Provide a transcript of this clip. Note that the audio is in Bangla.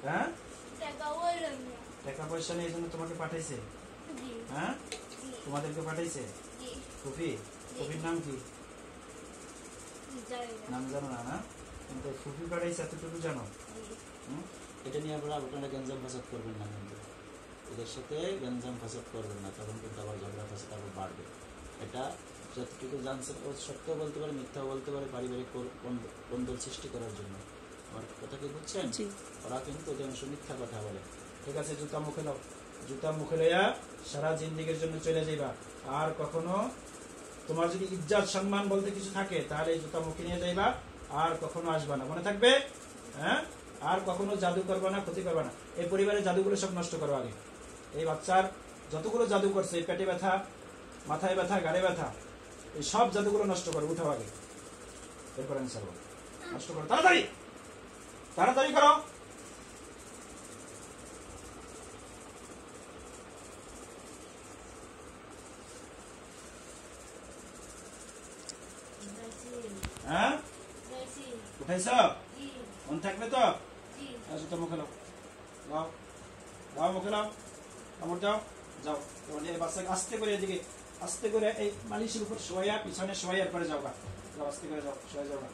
হ্যাঁ, টাকা পয়সা নেই, এই জন্য তোমাকে পাঠাইছে। হ্যাঁ, তোমাদেরকে পাঠাইছে। ফুফি, ফুফির নাম কি? নাম জানো না? না, কিন্তু ফুফি পাঠাইছে এতটুকু জানো। এটা নিয়ে আপনারা গঞ্জাম ফাসাদ করবেন না, কিন্তু এদের সাথে গঞ্জাম ফাসাদ করবেন না, তখন কিন্তু আবার ঝগড়া ফাসাদ আবার বাড়বে। এটা যতটুকু জানছেন, ও সত্যও বলতে পারে, মিথ্যাও বলতে পারে, পারিবারিক কোন্দল সৃষ্টি করার জন্য। আমার কথা কি বুঝছেন? ওরা কিন্তু অধিকাংশ মিথ্যা কথা বলে। ঠিক আছে, জুতা মুখে নাও, জুতা মুখে লইয়া সারা জিন্দিগির জন্য চলে যাইবা। আর কখনো তোমার যদি ইজ্জত সম্মান বলতে কিছু থাকে, তাহলে এই জুতা মুখে নিয়ে যাইবা, আর কখনো আসবা না, মনে থাকবে। হ্যাঁ, আর কখনো জাদু করবা না, ক্ষতি করবা না। এই পরিবারের জাদুগুলো সব নষ্ট করো আগে। এই বাচ্চার যতগুলো জাদু করছে, পেটে ব্যথা, মাথায় ব্যথা, গাড়ে ব্যথা, এই সব জাদুগুলো নষ্ট করো, উঠাও আগে। এরপর অ্যান্সার বলো, নষ্ট করো, তাড়াতাড়ি তাড়াতাড়ি করো। হ্যাঁ, উঠাইছ? মন থাকবে তো? জুতো মুখে নাও, যাও যাও, মুখে নাও, কামড় যাও, যাও। বাচ্চাকে আস্তে করে এদিকে, আস্তে করে এই বালিশের উপর শোয়া, পিছনে শোয়া, এরপরে যাও গা, আস্তে করে যাও, শোয়া যাও গা।